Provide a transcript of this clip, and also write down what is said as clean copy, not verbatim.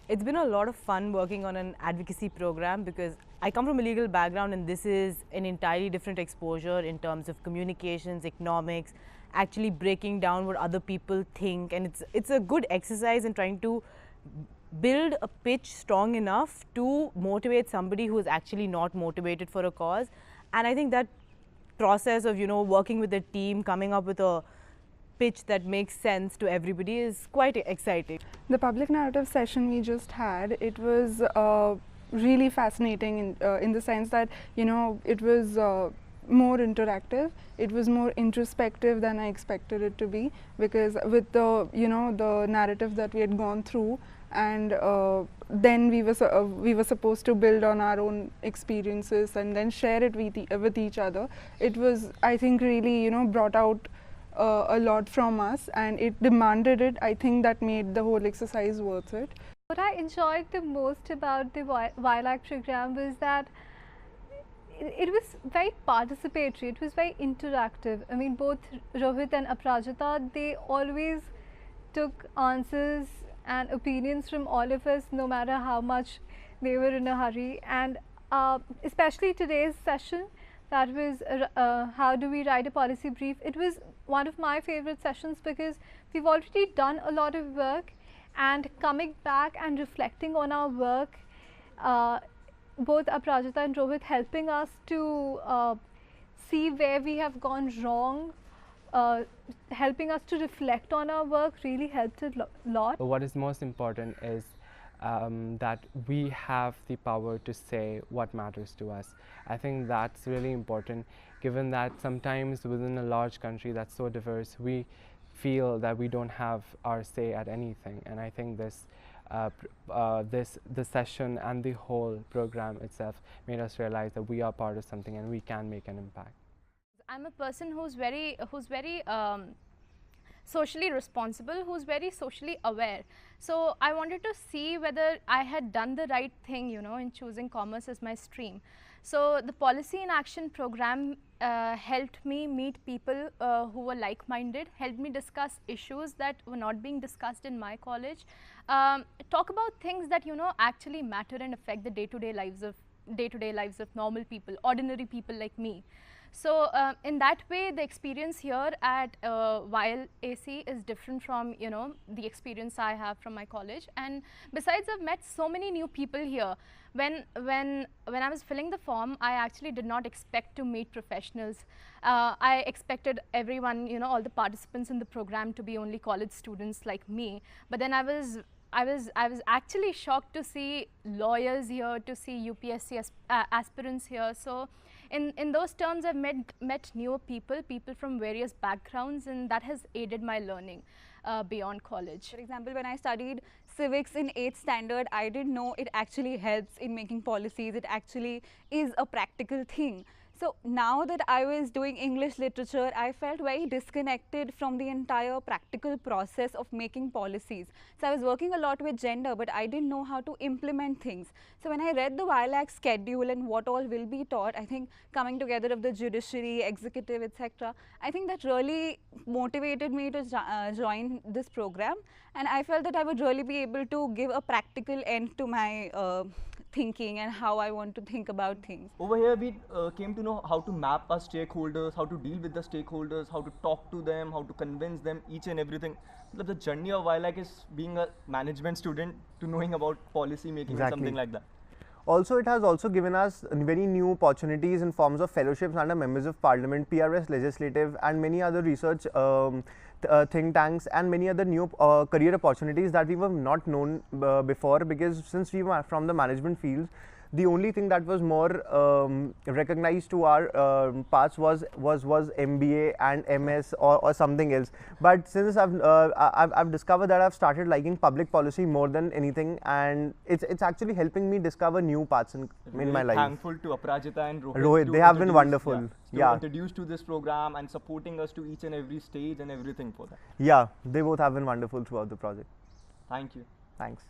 It's been a lot of fun working on an advocacy program because I come from a legal background and this is an entirely different exposure in terms of communications, economics, actually breaking down what other people think, and it's a good exercise in trying to build a pitch strong enough to motivate somebody who is actually not motivated for a cause. And I think that process of working with the team, coming up with a pitch that makes sense to everybody is quite exciting. The public narrative session we just had, it was really fascinating in the sense that it was more interactive. It was more introspective than I expected it to be, because with the the narrative that we had gone through, and then we were supposed to build on our own experiences and then share it with each other. It was, I think, really brought out a lot from us, and it demanded it. I think that made the whole exercise worth it. What I enjoyed the most about the YLAC program was that it was very participatory, it was very interactive. I mean, both Rohit and Aprajita, they always took answers and opinions from all of us, no matter how much they were in a hurry. And especially today's session, that was how do we write a policy brief. It was one of my favorite sessions because we've already done a lot of work, and coming back and reflecting on our work, both Aprajita and Rohit helping us to see where we have gone wrong, helping us to reflect on our work, really helped a lot. What is most important is that we have the power to say what matters to us. I think that's really important, given that sometimes within a large country that's so diverse, we feel that we don't have our say at anything. And I think this session and the whole program itself made us realize that we are part of something and we can make an impact. I'm a person who's very socially responsible, who's very socially aware. So I wanted to see whether I had done the right thing, in choosing commerce as my stream. So the Policy in Action program helped me meet people who were like-minded, helped me discuss issues that were not being discussed in my college, talk about things that actually matter and affect the day-to-day lives of normal people, ordinary people like me. So in that way, the experience here at YLAC is different from the experience I have from my college. And besides, I've met so many new people here. When I was filling the form, I actually did not expect to meet professionals. I expected everyone, all the participants in the program to be only college students like me. But then I was actually shocked to see lawyers here, to see UPSC aspirants here. So in those terms, I've met newer people from various backgrounds, and that has aided my learning beyond college. For example, when I studied civics in 8th standard, I didn't know it actually helps in making policies. It actually is a practical thing. So now that I was doing English literature, I felt very disconnected from the entire practical process of making policies. So I was working a lot with gender, but I didn't know how to implement things. So when I read the YLAC schedule and what all will be taught, I think coming together of the judiciary, executive, etc., I think that really motivated me to join this program. And I felt that I would really be able to give a practical end to my thinking and how I want to think about things. Over here we came to know how to map our stakeholders, how to deal with the stakeholders, how to talk to them, how to convince them, each and everything. The journey of YLAC is being a management student to knowing about policy making and something like that. Also, it has also given us very new opportunities in forms of fellowships under members of parliament, PRS legislative, and many other research think tanks, and many other new career opportunities that we were not known before, because since we were from the management fields, the only thing that was more recognized to our paths was MBA and MS or something else. But since I've discovered that I've started liking public policy more than anything, and it's actually helping me discover new paths in my life. Thankful to Aprajita and Rohit, they have been wonderful. Yeah, introduced to this program and supporting us to each and every stage and everything for that. Yeah, they both have been wonderful throughout the project. Thank you. Thanks.